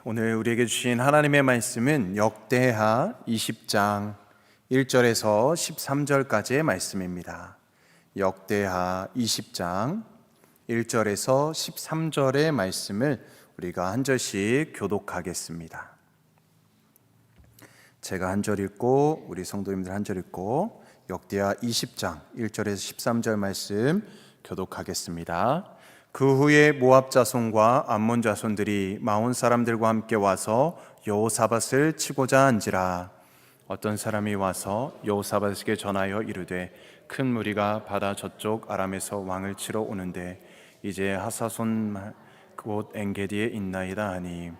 오늘 우리에게 주신 하나님의 말씀은 역대하 20장 1절에서 13절까지의 말씀입니다. 역대하 20장 1절에서 13절의 말씀을 우리가 한 절씩 교독하겠습니다. 제가 한 절 읽고 우리 성도님들 한 절 읽고 역대하 20장 1절에서 13절 말씀 교독하겠습니다. 그 후에 모압 자손과 암몬 자손들이 마온 사람들과 함께 와서 여호사밧을 치고자 한지라. 어떤 사람이 와서 여호사밧에게 전하여 이르되 큰 무리가 바다 저쪽 아람에서 왕을 치러 오는데 이제 하사손 곧 엔게디에 있나이다 하니,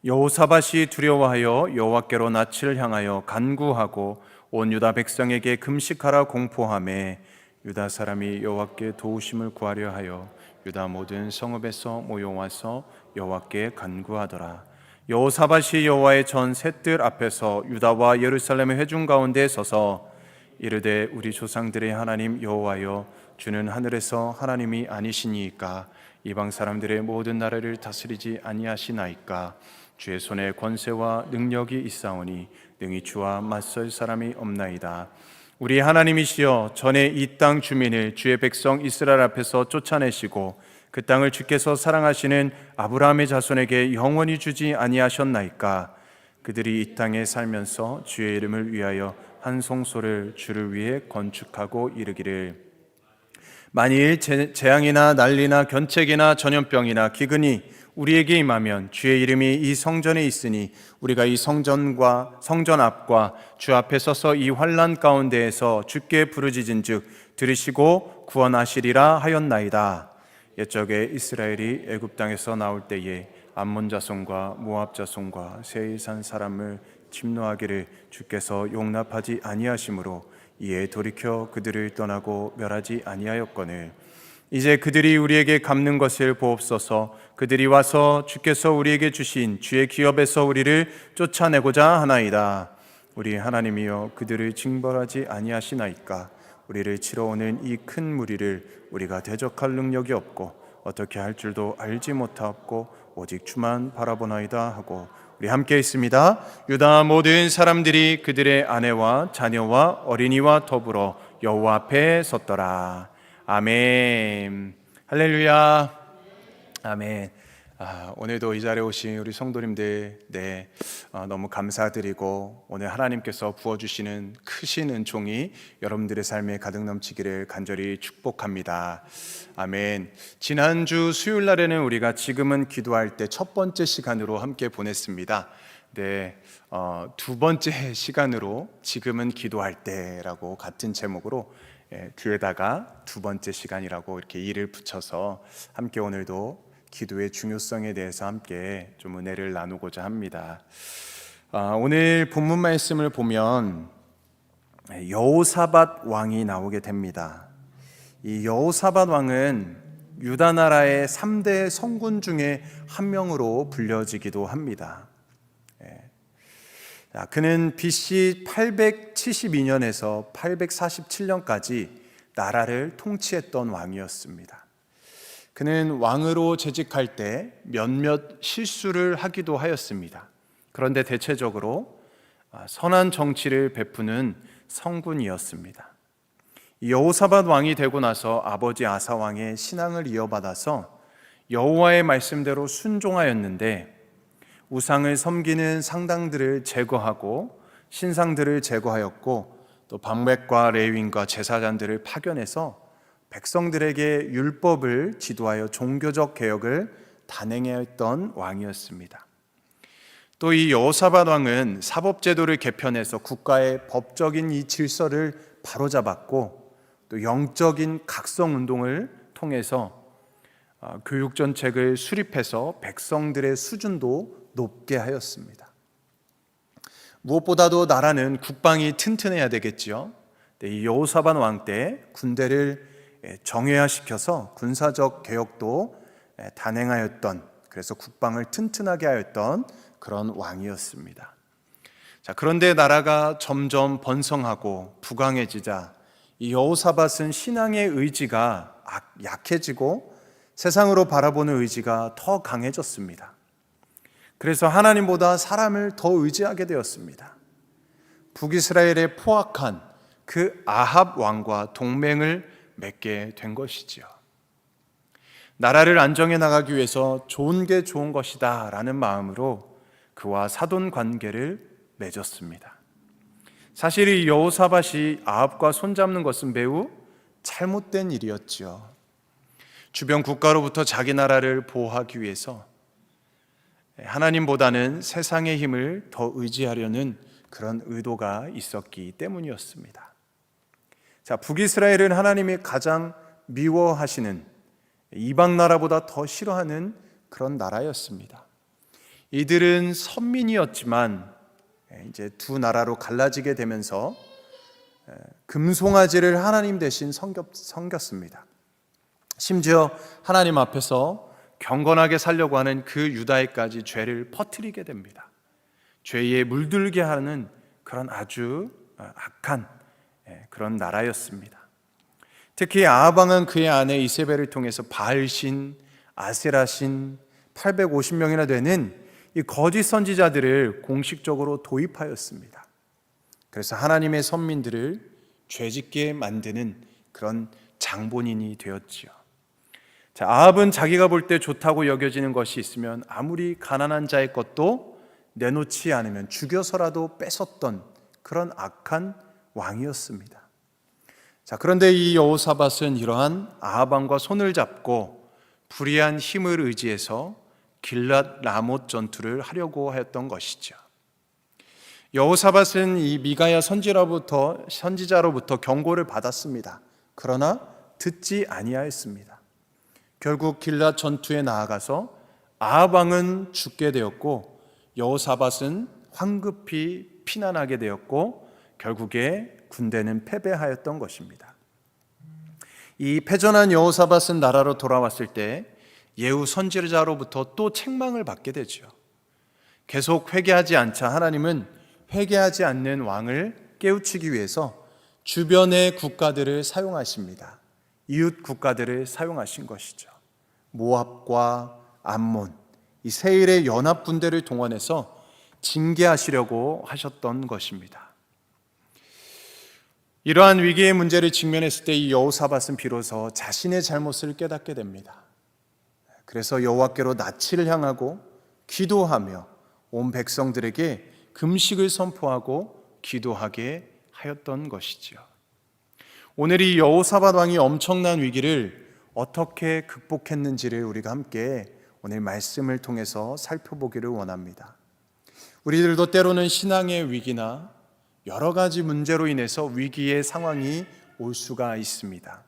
여호사밧이 두려워하여 여호와께로 낯을 향하여 간구하고 온 유다 백성에게 금식하라 공포하매, 유다 사람이 여호와께 도우심을 구하려 하여 유다 모든 성읍에서 모여와서 여호와께 간구하더라. 여호사밧이 여호와의 전 셋들 앞에서 유다와 예루살렘의 회중 가운데 서서 이르되 우리 조상들의 하나님 여호와여, 주는 하늘에서 하나님이 아니시니이까 이방 사람들의 모든 나라를 다스리지 아니하시나이까. 주의 손에 권세와 능력이 있사오니 능히 주와 맞설 사람이 없나이다. 우리 하나님이시여, 전에 이 땅 주민을 주의 백성 이스라엘 앞에서 쫓아내시고 그 땅을 주께서 사랑하시는 아브라함의 자손에게 영원히 주지 아니하셨나이까. 그들이 이 땅에 살면서 주의 이름을 위하여 한 송소를 주를 위해 건축하고 이르기를, 만일 재앙이나 난리나 견책이나 전염병이나 기근이 우리에게 임하면 주의 이름이 이 성전에 있으니 우리가 이 성전 앞과 주 앞에 서서 이 환난 가운데에서 주께 부르짖은즉 들으시고 구원하시리라 하였나이다. 옛적에 이스라엘이 애굽 땅에서 나올 때에 암몬 자손과 모압 자손과 세일 산 사람을 침노하기를 주께서 용납하지 아니하심으로 이에 돌이켜 그들을 떠나고 멸하지 아니하였거늘, 이제 그들이 우리에게 갚는 것을 보옵소서. 그들이 와서 주께서 우리에게 주신 주의 기업에서 우리를 쫓아내고자 하나이다. 우리 하나님이여, 그들을 징벌하지 아니하시나이까. 우리를 치러 오는 이 큰 무리를 우리가 대적할 능력이 없고 어떻게 할 줄도 알지 못하옵고 오직 주만 바라보나이다 하고, 우리 함께 있습니다. 유다 모든 사람들이 그들의 아내와 자녀와 어린이와 더불어 여호와 앞에 섰더라. 아멘. 할렐루야. 아멘. 오늘도 이 자리에 오신 우리 성도님들 너무 감사드리고, 오늘 하나님께서 부어주시는 크신 은총이 여러분들의 삶에 가득 넘치기를 간절히 축복합니다. 아멘. 지난주 수요일 날에는 우리가 지금은 기도할 때 첫 번째 시간으로 함께 보냈습니다. 두 번째 시간으로 지금은 기도할 때라고 같은 제목으로 뒤에다가 두 번째 시간이라고 이렇게 이를 붙여서 함께 오늘도 기도의 중요성에 대해서 함께 좀 은혜를 나누고자 합니다. 오늘 본문 말씀을 보면 여호사밧 왕이 나오게 됩니다. 이 여호사밧 왕은 유다 나라의 3대 성군 중에 한 명으로 불려지기도 합니다. 그는 BC 872년에서 847년까지 나라를 통치했던 왕이었습니다. 그는 왕으로 재직할 때 몇몇 실수를 하기도 하였습니다. 그런데 대체적으로 선한 정치를 베푸는 성군이었습니다. 여호사밧 왕이 되고 나서 아버지 아사 왕의 신앙을 이어받아서 여호와의 말씀대로 순종하였는데, 우상을 섬기는 상당들을 제거하고 신상들을 제거하였고, 또 방백과 레위인과 제사장들을 파견해서 백성들에게 율법을 지도하여 종교적 개혁을 단행했던 왕이었습니다. 또 이 여호사밧 왕은 사법제도를 개편해서 국가의 법적인 이 질서를 바로잡았고, 또 영적인 각성운동을 통해서 교육 정책을 수립해서 백성들의 수준도 높게 하였습니다. 무엇보다도 나라는 국방이 튼튼해야 되겠지요. 이 여호사밧 왕 때 군대를 정예화시켜서 군사적 개혁도 단행하였던, 그래서 국방을 튼튼하게 하였던 그런 왕이었습니다. 그런데 나라가 점점 번성하고 부강해지자 이 여호사밧은 신앙의 의지가 약해지고 세상으로 바라보는 의지가 더 강해졌습니다. 그래서 하나님보다 사람을 더 의지하게 되었습니다. 북이스라엘에 포악한 그 아합 왕과 동맹을 맺게 된 것이지요. 나라를 안정해 나가기 위해서 좋은 게 좋은 것이다 라는 마음으로 그와 사돈 관계를 맺었습니다. 사실 이 여호사밧이 아합과 손잡는 것은 매우 잘못된 일이었지요. 주변 국가로부터 자기 나라를 보호하기 위해서 하나님보다는 세상의 힘을 더 의지하려는 그런 의도가 있었기 때문이었습니다. 자, 북이스라엘은 하나님이 가장 미워하시는 이방 나라보다 더 싫어하는 그런 나라였습니다. 이들은 선민이었지만 이제 두 나라로 갈라지게 되면서 금송아지를 하나님 대신 섬겼습니다. 심지어 하나님 앞에서 경건하게 살려고 하는 그 유다에까지 죄를 퍼뜨리게 됩니다. 죄에 물들게 하는 그런 아주 악한 그런 나라였습니다. 특히 아합 왕은 그의 아내 이세벨을 통해서 바알신, 아세라신 850명이나 되는 이 거짓 선지자들을 공식적으로 도입하였습니다. 그래서 하나님의 선민들을 죄짓게 만드는 그런 장본인이 되었지요. 자, 아합은 자기가 볼 때 좋다고 여겨지는 것이 있으면 아무리 가난한 자의 것도 내놓지 않으면 죽여서라도 뺏었던 그런 악한 왕이었습니다. 자, 그런데 이 여호사밧은 이러한 아합 왕과 손을 잡고 불의한 힘을 의지해서 길랏 라못 전투를 하려고 하였던 것이죠. 여호사밧은 이 미가야 선지자로부터 경고를 받았습니다. 그러나 듣지 아니하였습니다. 결국 길랏 전투에 나아가서 아합 왕은 죽게 되었고 여호사밧은 황급히 피난하게 되었고 결국에 군대는 패배하였던 것입니다. 이 패전한 여호사밧은 나라로 돌아왔을 때 예후 선지자로부터 또 책망을 받게 되죠. 계속 회개하지 않자 하나님은 회개하지 않는 왕을 깨우치기 위해서 주변의 국가들을 사용하십니다. 이웃 국가들을 사용하신 것이죠. 모압과 암몬, 이 세일의 연합 군대를 동원해서 징계하시려고 하셨던 것입니다. 이러한 위기의 문제를 직면했을 때 이 여호사밧은 비로소 자신의 잘못을 깨닫게 됩니다. 그래서 여호와께로 낯을 향하고 기도하며 온 백성들에게 금식을 선포하고 기도하게 하였던 것이지요. 오늘 이 여호사밧 왕이 엄청난 위기를 어떻게 극복했는지를 우리가 함께 오늘 말씀을 통해서 살펴보기를 원합니다. 우리들도 때로는 신앙의 위기나 여러 가지 문제로 인해서 위기의 상황이 올 수가 있습니다.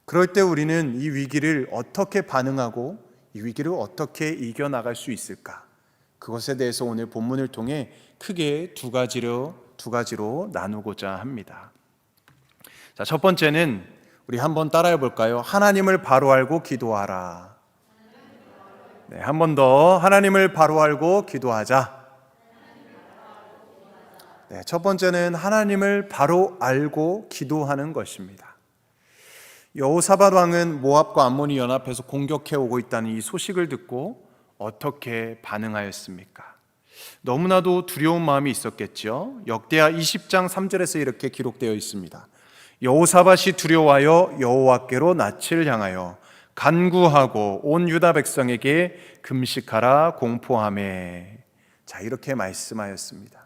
그럴 때 우리는 이 위기를 어떻게 반응하고 이 위기를 어떻게 이겨나갈 수 있을까? 그것에 대해서 오늘 본문을 통해 크게 두 가지로 나누고자 합니다. 자, 첫 번째는 우리 한번 따라해 볼까요? 하나님을 바로 알고 기도하라. 네, 한 번 더 하나님을 바로 알고 기도하자. 네, 첫 번째는 하나님을 바로 알고 기도하는 것입니다. 여호사밧 왕은 모압과 암몬이 연합해서 공격해 오고 있다는 이 소식을 듣고 어떻게 반응하였습니까? 너무나도 두려운 마음이 있었겠죠. 역대하 20장 3절에서 이렇게 기록되어 있습니다. 여호사밧이 두려워하여 여호와께로 낯을 향하여 간구하고 온 유다 백성에게 금식하라 공포하매. 자, 이렇게 말씀하였습니다.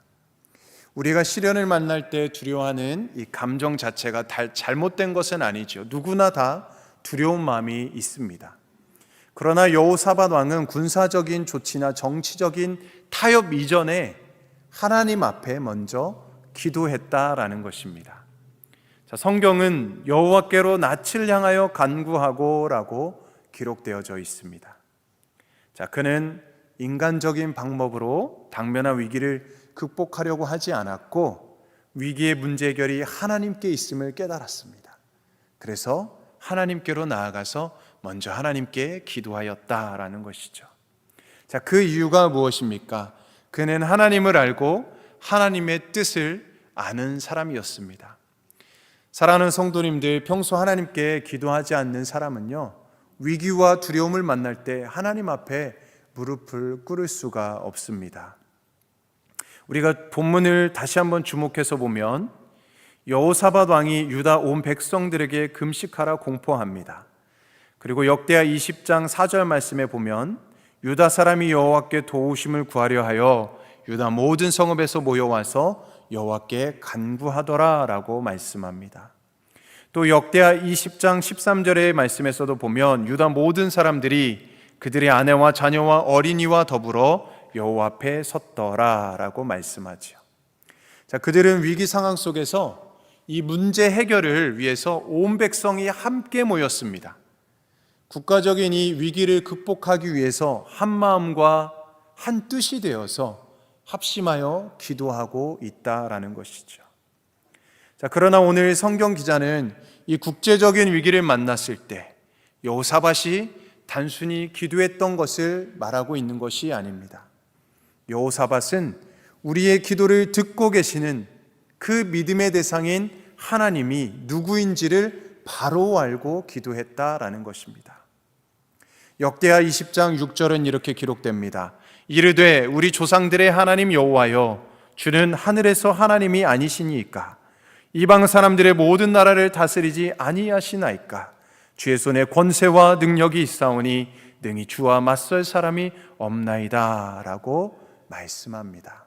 우리가 시련을 만날 때 두려워하는 이 감정 자체가 잘못된 것은 아니죠. 누구나 다 두려운 마음이 있습니다. 그러나 여호사밧 왕은 군사적인 조치나 정치적인 타협 이전에 하나님 앞에 먼저 기도했다라는 것입니다. 자, 성경은 여호와께로 낯을 향하여 간구하고라고 기록되어져 있습니다. 자, 그는 인간적인 방법으로 당면한 위기를 극복하려고 하지 않았고 위기의 문제 해결이 하나님께 있음을 깨달았습니다. 그래서 하나님께로 나아가서 먼저 하나님께 기도하였다라는 것이죠. 자, 그 이유가 무엇입니까? 그는 하나님을 알고 하나님의 뜻을 아는 사람이었습니다. 사랑하는 성도님들, 평소 하나님께 기도하지 않는 사람은요, 위기와 두려움을 만날 때 하나님 앞에 무릎을 꿇을 수가 없습니다. 우리가 본문을 다시 한번 주목해서 보면 여호사밧 왕이 유다 온 백성들에게 금식하라 공포합니다. 그리고 역대하 20장 4절 말씀에 보면 유다 사람이 여호와께 도우심을 구하려 하여 유다 모든 성읍에서 모여와서 여호와께 간구하더라 라고 말씀합니다. 또 역대하 20장 13절의 말씀에서도 보면 유다 모든 사람들이 그들의 아내와 자녀와 어린이와 더불어 여호와 앞에 섰더라 라고 말씀하죠. 자, 그들은 위기 상황 속에서 이 문제 해결을 위해서 온 백성이 함께 모였습니다. 국가적인 이 위기를 극복하기 위해서 한 마음과 한 뜻이 되어서 합심하여 기도하고 있다라는 것이죠. 자, 그러나 오늘 성경 기자는 이 국제적인 위기를 만났을 때 여호사밧이 단순히 기도했던 것을 말하고 있는 것이 아닙니다. 여호사밧은 우리의 기도를 듣고 계시는 그 믿음의 대상인 하나님이 누구인지를 바로 알고 기도했다라는 것입니다. 역대하 20장 6절은 이렇게 기록됩니다. 이르되 우리 조상들의 하나님 여호와여, 주는 하늘에서 하나님이 아니시니이까? 이방 사람들의 모든 나라를 다스리지 아니하시나이까? 주의 손에 권세와 능력이 있사오니 능히 주와 맞설 사람이 없나이다 라고 말씀합니다.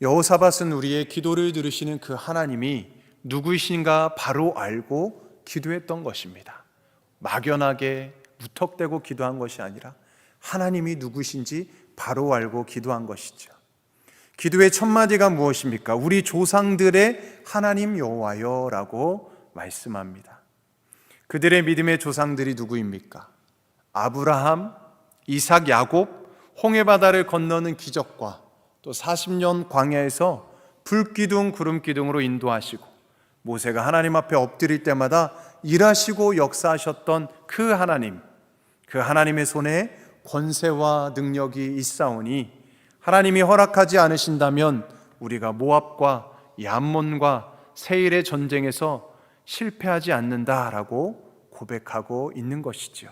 여호사밧은 우리의 기도를 들으시는 그 하나님이 누구이신가 바로 알고 기도했던 것입니다. 막연하게 무턱대고 기도한 것이 아니라 하나님이 누구신지 바로 알고 기도한 것이죠. 기도의 첫 마디가 무엇입니까? 우리 조상들의 하나님 여호와여 라고 말씀합니다. 그들의 믿음의 조상들이 누구입니까? 아브라함, 이삭, 야곱, 홍해바다를 건너는 기적과 또 40년 광야에서 불기둥 구름기둥으로 인도하시고 모세가 하나님 앞에 엎드릴 때마다 일하시고 역사하셨던 그 하나님, 그 하나님의 손에 권세와 능력이 있사오니 하나님이 허락하지 않으신다면 우리가 모압과 얌몬과 세일의 전쟁에서 실패하지 않는다라고 고백하고 있는 것이죠.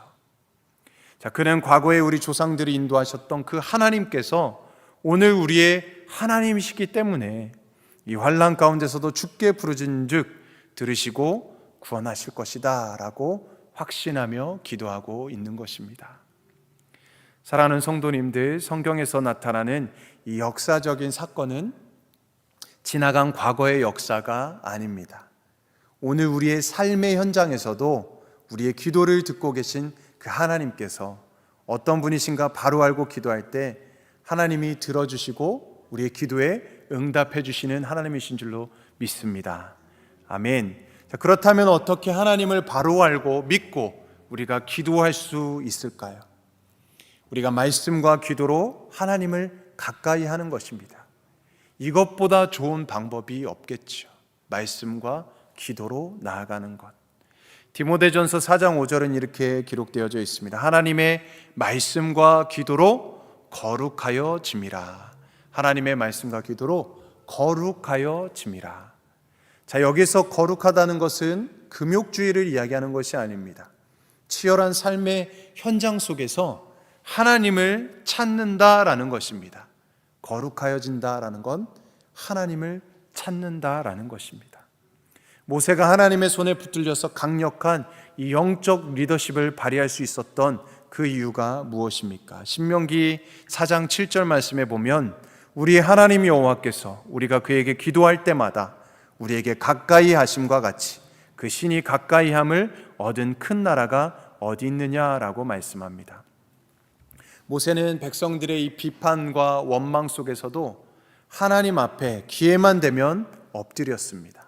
자, 그는 과거에 우리 조상들이 인도하셨던 그 하나님께서 오늘 우리의 하나님이시기 때문에 이 환난 가운데서도 주께 부르짖은즉 들으시고 구원하실 것이다 라고 확신하며 기도하고 있는 것입니다. 사랑하는 성도님들, 성경에서 나타나는 이 역사적인 사건은 지나간 과거의 역사가 아닙니다. 오늘 우리의 삶의 현장에서도 우리의 기도를 듣고 계신 그 하나님께서 어떤 분이신가 바로 알고 기도할 때 하나님이 들어주시고 우리의 기도에 응답해 주시는 하나님이신 줄로 믿습니다. 아멘. 자, 그렇다면 어떻게 하나님을 바로 알고 믿고 우리가 기도할 수 있을까요? 우리가 말씀과 기도로 하나님을 가까이 하는 것입니다. 이것보다 좋은 방법이 없겠죠. 말씀과 기도로 나아가는 것. 디모데전서 4장 5절은 이렇게 기록되어져 있습니다. 하나님의 말씀과 기도로 거룩하여 짐이라. 하나님의 말씀과 기도로 거룩하여 짐이라. 자, 여기서 거룩하다는 것은 금욕주의를 이야기하는 것이 아닙니다. 치열한 삶의 현장 속에서 하나님을 찾는다라는 것입니다. 거룩하여진다라는 건 하나님을 찾는다라는 것입니다. 모세가 하나님의 손에 붙들려서 강력한 이 영적 리더십을 발휘할 수 있었던 그 이유가 무엇입니까? 신명기 4장 7절 말씀에 보면 우리 하나님 여호와께서 우리가 그에게 기도할 때마다 우리에게 가까이 하심과 같이 그 신이 가까이 함을 얻은 큰 나라가 어디 있느냐라고 말씀합니다. 모세는 백성들의 이 비판과 원망 속에서도 하나님 앞에 기회만 되면 엎드렸습니다.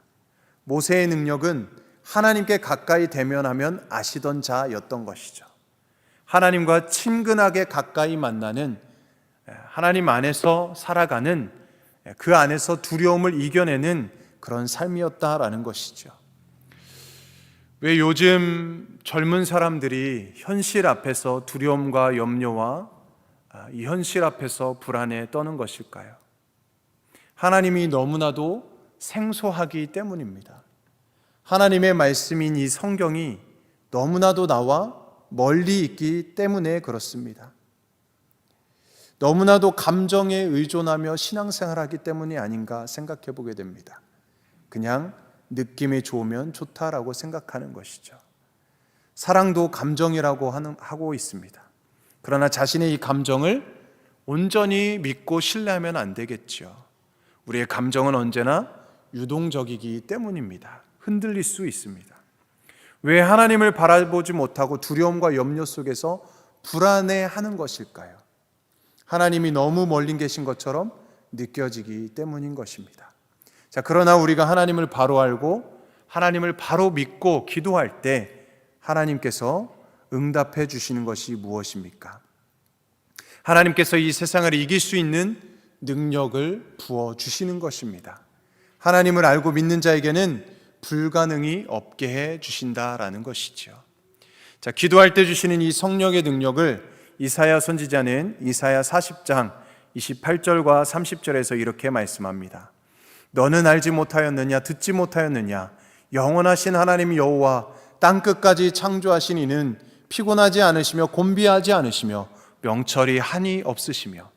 모세의 능력은 하나님께 가까이 대면하면 아시던 자였던 것이죠. 하나님과 친근하게 가까이 만나는, 하나님 안에서 살아가는, 그 안에서 두려움을 이겨내는 그런 삶이었다라는 것이죠. 왜 요즘 젊은 사람들이 현실 앞에서 두려움과 염려와 이 현실 앞에서 불안에 떠는 것일까요? 하나님이 너무나도 생소하기 때문입니다. 하나님의 말씀인 이 성경이 너무나도 나와 멀리 있기 때문에 그렇습니다. 너무나도 감정에 의존하며 신앙생활하기 때문이 아닌가 생각해 보게 됩니다. 그냥 느낌이 좋으면 좋다라고 생각하는 것이죠. 사랑도 감정이라고 하고 있습니다. 그러나 자신의 이 감정을 온전히 믿고 신뢰하면 안 되겠죠. 우리의 감정은 언제나 유동적이기 때문입니다. 흔들릴 수 있습니다. 왜 하나님을 바라보지 못하고 두려움과 염려 속에서 불안해하는 것일까요? 하나님이 너무 멀리 계신 것처럼 느껴지기 때문인 것입니다. 자, 그러나 우리가 하나님을 바로 알고 하나님을 바로 믿고 기도할 때 하나님께서 응답해 주시는 것이 무엇입니까? 하나님께서 이 세상을 이길 수 있는 능력을 부어 주시는 것입니다. 하나님을 알고 믿는 자에게는 불가능이 없게 해 주신다라는 것이죠. 자, 기도할 때 주시는 이 성령의 능력을 이사야 선지자는 이사야 40장 28절과 30절에서 이렇게 말씀합니다. 너는 알지 못하였느냐? 듣지 못하였느냐? 영원하신 하나님 여호와 땅끝까지 창조하신 이는 피곤하지 않으시며 곤비하지 않으시며 명철이 한이 없으시며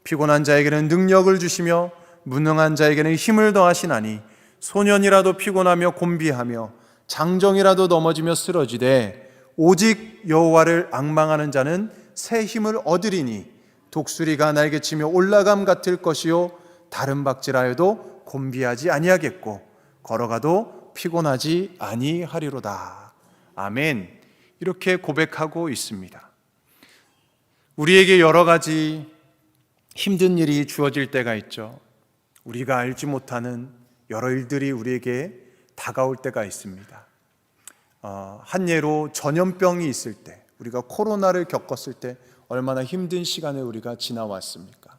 피곤한 자에게는 능력을 주시며 무능한 자에게는 힘을 더하시나니 소년이라도 피곤하며 곤비하며 장정이라도 넘어지며 쓰러지되 오직 여호와를 앙망하는 자는 새 힘을 얻으리니 독수리가 날개치며 올라감 같을 것이요 다른 박질하여도 곤비하지 아니하겠고 걸어가도 피곤하지 아니하리로다. 아멘. 이렇게 고백하고 있습니다. 우리에게 여러 가지 힘든 일이 주어질 때가 있죠. 우리가 알지 못하는 여러 일들이 우리에게 다가올 때가 있습니다. 한 예로 전염병이 있을 때, 우리가 코로나를 겪었을 때 얼마나 힘든 시간을 우리가 지나왔습니까?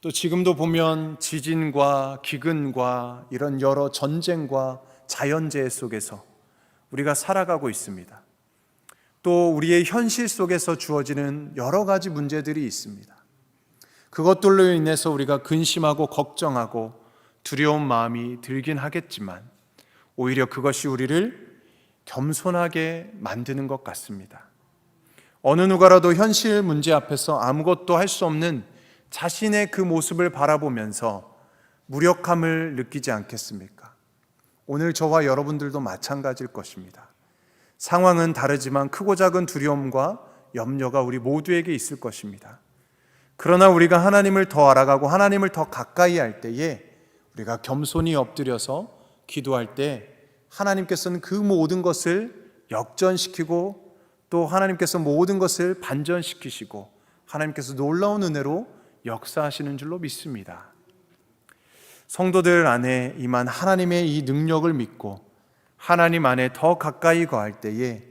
또 지금도 보면 지진과 기근과 이런 여러 전쟁과 자연재해 속에서 우리가 살아가고 있습니다. 또 우리의 현실 속에서 주어지는 여러 가지 문제들이 있습니다. 그것들로 인해서 우리가 근심하고 걱정하고 두려운 마음이 들긴 하겠지만 오히려 그것이 우리를 겸손하게 만드는 것 같습니다. 어느 누가라도 현실 문제 앞에서 아무것도 할 수 없는 자신의 그 모습을 바라보면서 무력함을 느끼지 않겠습니까? 오늘 저와 여러분들도 마찬가지일 것입니다. 상황은 다르지만 크고 작은 두려움과 염려가 우리 모두에게 있을 것입니다. 그러나 우리가 하나님을 더 알아가고 하나님을 더 가까이 할 때에 우리가 겸손히 엎드려서 기도할 때 하나님께서는 그 모든 것을 역전시키고 또 하나님께서 모든 것을 반전시키시고 하나님께서 놀라운 은혜로 역사하시는 줄로 믿습니다. 성도들 안에 임한 하나님의 이 능력을 믿고 하나님 안에 더 가까이 거할 때에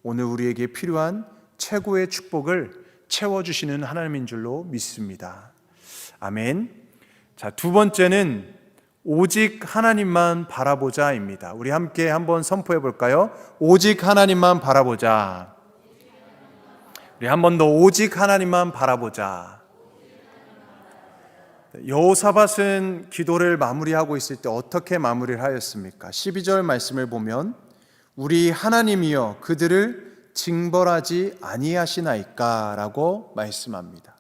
오늘 우리에게 필요한 최고의 축복을 채워주시는 하나님인 줄로 믿습니다. 아멘. 자, 두 번째는 오직 하나님만 바라보자입니다. 우리 함께 한번 선포해 볼까요? 오직 하나님만 바라보자. 우리 한 번 더 오직 하나님만 바라보자. 여호사밧은 기도를 마무리하고 있을 때 어떻게 마무리를 하였습니까? 12절 말씀을 보면 우리 하나님이여 그들을 징벌하지 아니하시나이까 라고 말씀합니다.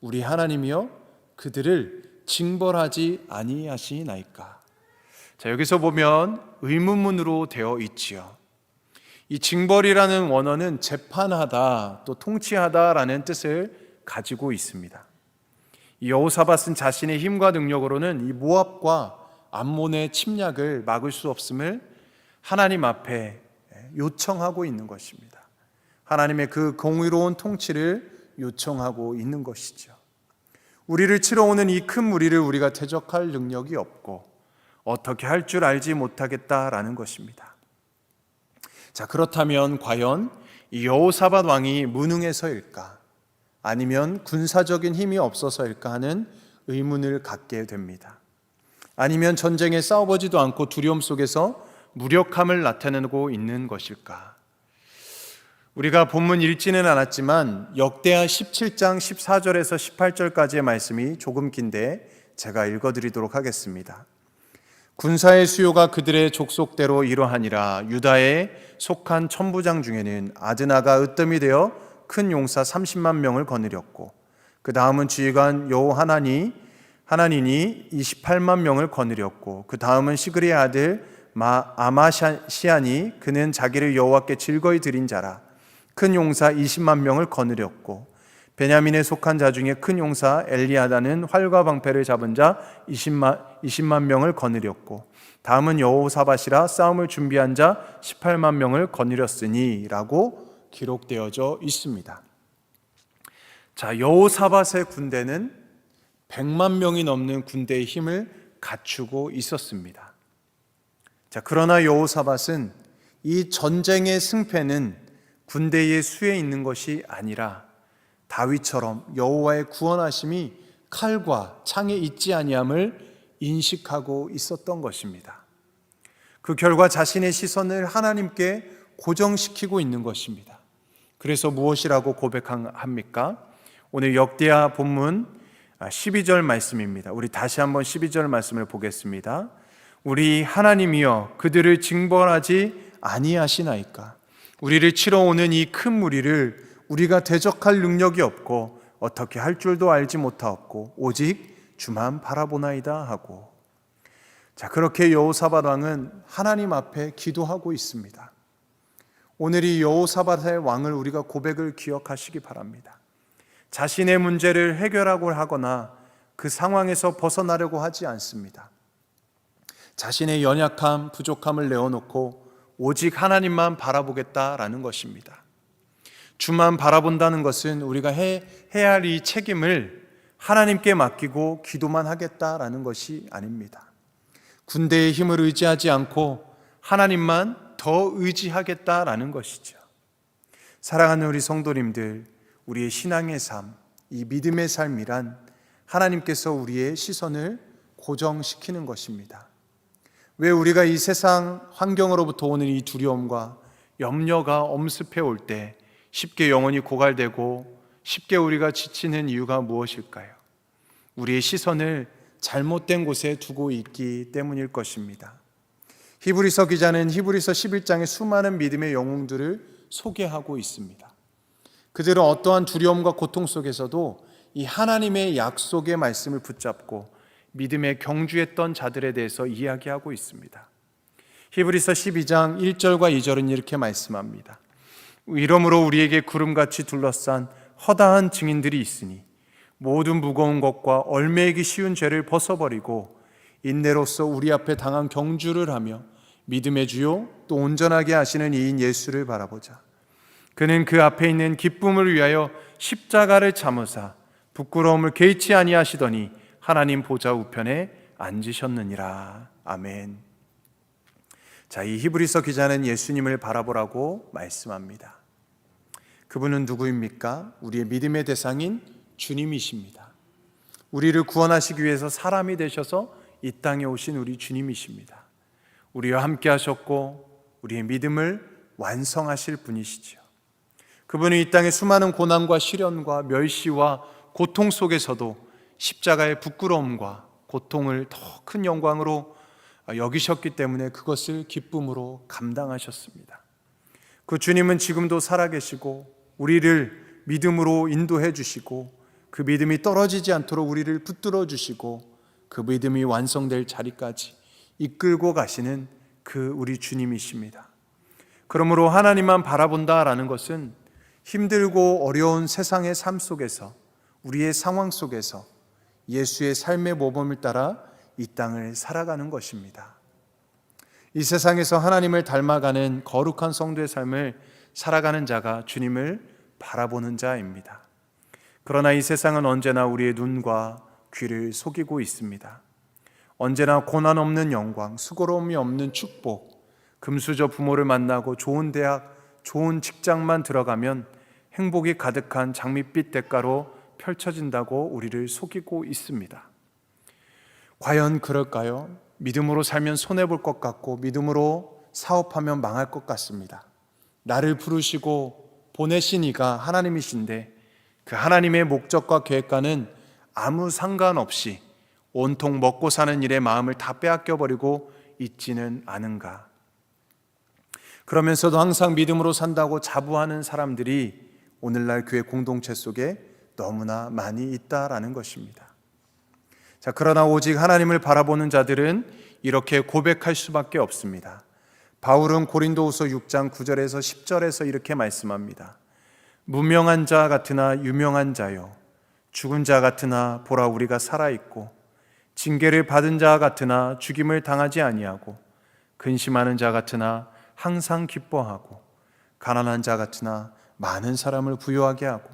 우리 하나님이여 그들을 징벌하지 아니하시나이까. 자, 여기서 보면 의문문으로 되어 있지요. 이 징벌이라는 원어는 재판하다 또 통치하다라는 뜻을 가지고 있습니다. 이 여호사밧은 자신의 힘과 능력으로는 이 모압과 암몬의 침략을 막을 수 없음을 하나님 앞에 요청하고 있는 것입니다. 하나님의 그 공의로운 통치를 요청하고 있는 것이죠. 우리를 치러오는 이 큰 무리를 우리가 대적할 능력이 없고 어떻게 할 줄 알지 못하겠다라는 것입니다. 자, 그렇다면 과연 이 여호사밧 왕이 무능해서일까? 아니면 군사적인 힘이 없어서일까 하는 의문을 갖게 됩니다. 아니면 전쟁에 싸워보지도 않고 두려움 속에서 무력함을 나타내고 있는 것일까? 우리가 본문 읽지는 않았지만 역대하 17장 14절에서 18절까지의 말씀이 조금 긴데 제가 읽어드리도록 하겠습니다. 군사의 수요가 그들의 족속대로 이러하니라. 유다에 속한 천부장 중에는 아드나가 으뜸이 되어 큰 용사 30만 명을 거느렸고, 그 다음은 지휘관 여호하나니 하나니니 28만 명을 거느렸고, 그 다음은 시그리의 아들 아마시아니, 그는 자기를 여호와께 즐거이 드린 자라. 큰 용사 20만 명을 거느렸고, 베냐민에 속한 자 중에 큰 용사 엘리아다는 활과 방패를 잡은 자 20만 명을 거느렸고, 다음은 여호사밧이라 싸움을 준비한 자 18만 명을 거느렸으니 라고 기록되어져 있습니다. 자, 여호사밧의 군대는 100만 명이 넘는 군대의 힘을 갖추고 있었습니다. 자, 그러나 여호사밧은 이 전쟁의 승패는 군대의 수에 있는 것이 아니라 다윗처럼 여호와의 구원하심이 칼과 창에 있지 아니함을 인식하고 있었던 것입니다. 그 결과 자신의 시선을 하나님께 고정시키고 있는 것입니다. 그래서 무엇이라고 고백합니까? 오늘 역대하 본문 12절 말씀입니다. 우리 다시 한번 12절 말씀을 보겠습니다. 우리 하나님이여 그들을 징벌하지 아니하시나이까? 우리를 치러 오는 이 큰 무리를 우리가 대적할 능력이 없고 어떻게 할 줄도 알지 못하옵고 오직 주만 바라보나이다 하고, 자, 그렇게 여호사밧 왕은 하나님 앞에 기도하고 있습니다. 오늘 이 여호사밧의 왕을 우리가 고백을 기억하시기 바랍니다. 자신의 문제를 해결하고 하거나 그 상황에서 벗어나려고 하지 않습니다. 자신의 연약함, 부족함을 내어놓고 오직 하나님만 바라보겠다라는 것입니다. 주만 바라본다는 것은 우리가 해야 할 이 책임을 하나님께 맡기고 기도만 하겠다라는 것이 아닙니다. 군대의 힘을 의지하지 않고 하나님만 더 의지하겠다라는 것이죠. 사랑하는 우리 성도님들, 우리의 신앙의 삶, 이 믿음의 삶이란 하나님께서 우리의 시선을 고정시키는 것입니다. 왜 우리가 이 세상 환경으로부터 오는 이 두려움과 염려가 엄습해 올 때 쉽게 영혼이 고갈되고 쉽게 우리가 지치는 이유가 무엇일까요? 우리의 시선을 잘못된 곳에 두고 있기 때문일 것입니다. 히브리서 기자는 히브리서 11장의 수많은 믿음의 영웅들을 소개하고 있습니다. 그들은 어떠한 두려움과 고통 속에서도 이 하나님의 약속의 말씀을 붙잡고 믿음에 경주했던 자들에 대해서 이야기하고 있습니다. 히브리서 12장 1절과 2절은 이렇게 말씀합니다. 이러므로 우리에게 구름같이 둘러싼 허다한 증인들이 있으니 모든 무거운 것과 얽매이기 쉬운 죄를 벗어버리고 인내로써 우리 앞에 당한 경주를 하며 믿음의 주요 또 온전하게 하시는 이인 예수를 바라보자. 그는 그 앞에 있는 기쁨을 위하여 십자가를 참으사 부끄러움을 개의치 아니하시더니 하나님 보좌 우편에 앉으셨느니라. 아멘. 자, 이 히브리서 기자는 예수님을 바라보라고 말씀합니다. 그분은 누구입니까? 우리의 믿음의 대상인 주님이십니다. 우리를 구원하시기 위해서 사람이 되셔서 이 땅에 오신 우리 주님이십니다. 우리와 함께 하셨고 우리의 믿음을 완성하실 분이시죠. 그분은 이 땅의 수많은 고난과 시련과 멸시와 고통 속에서도 십자가의 부끄러움과 고통을 더 큰 영광으로 여기셨기 때문에 그것을 기쁨으로 감당하셨습니다. 그 주님은 지금도 살아계시고 우리를 믿음으로 인도해 주시고 그 믿음이 떨어지지 않도록 우리를 붙들어 주시고 그 믿음이 완성될 자리까지 이끌고 가시는 그 우리 주님이십니다. 그러므로 하나님만 바라본다라는 것은 힘들고 어려운 세상의 삶 속에서 우리의 상황 속에서 예수의 삶의 모범을 따라 이 땅을 살아가는 것입니다. 이 세상에서 하나님을 닮아가는 거룩한 성도의 삶을 살아가는 자가 주님을 바라보는 자입니다. 그러나 이 세상은 언제나 우리의 눈과 귀를 속이고 있습니다. 언제나 고난 없는 영광, 수고로움이 없는 축복, 금수저 부모를 만나고 좋은 대학, 좋은 직장만 들어가면 행복이 가득한 장밋빛 대가로 펼쳐진다고 우리를 속이고 있습니다. 과연 그럴까요? 믿음으로 살면 손해볼 것 같고 믿음으로 사업하면 망할 것 같습니다. 나를 부르시고 보내신 이가 하나님이신데 그 하나님의 목적과 계획과는 아무 상관없이 온통 먹고 사는 일에 마음을 다 빼앗겨 버리고 있지는 않은가? 그러면서도 항상 믿음으로 산다고 자부하는 사람들이 오늘날 교회 공동체 속에 너무나 많이 있다라는 것입니다. 자, 그러나 오직 하나님을 바라보는 자들은 이렇게 고백할 수밖에 없습니다. 바울은 고린도후서 6장 9절에서 10절에서 이렇게 말씀합니다. 무명한 자 같으나 유명한 자요, 죽은 자 같으나 보라 우리가 살아있고, 징계를 받은 자 같으나 죽임을 당하지 아니하고, 근심하는 자 같으나 항상 기뻐하고, 가난한 자 같으나 많은 사람을 부유하게 하고,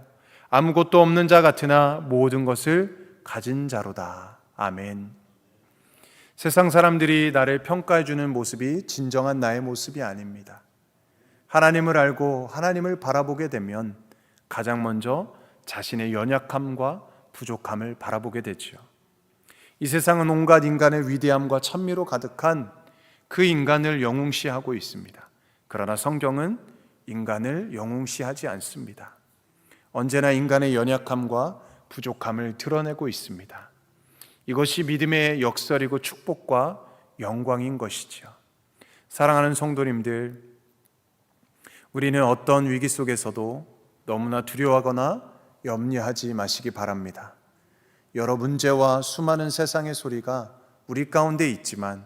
아무것도 없는 자 같으나 모든 것을 가진 자로다. 아멘. 세상 사람들이 나를 평가해 주는 모습이 진정한 나의 모습이 아닙니다. 하나님을 알고 하나님을 바라보게 되면 가장 먼저 자신의 연약함과 부족함을 바라보게 되지요. 이 세상은 온갖 인간의 위대함과 찬미로 가득한 그 인간을 영웅시하고 있습니다. 그러나 성경은 인간을 영웅시하지 않습니다. 언제나 인간의 연약함과 부족함을 드러내고 있습니다. 이것이 믿음의 역설이고 축복과 영광인 것이죠. 사랑하는 성도님들, 우리는 어떤 위기 속에서도 너무나 두려워하거나 염려하지 마시기 바랍니다. 여러 문제와 수많은 세상의 소리가 우리 가운데 있지만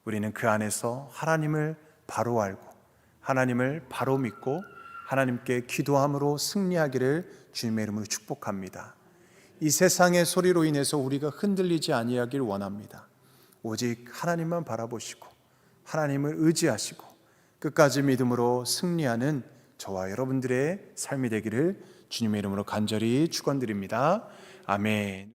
우리는 그 안에서 하나님을 바로 알고 하나님을 바로 믿고 하나님께 기도함으로 승리하기를 주님의 이름으로 축복합니다. 이 세상의 소리로 인해서 우리가 흔들리지 아니하길 원합니다. 오직 하나님만 바라보시고 하나님을 의지하시고 끝까지 믿음으로 승리하는 저와 여러분들의 삶이 되기를 주님의 이름으로 간절히 축원드립니다. 아멘.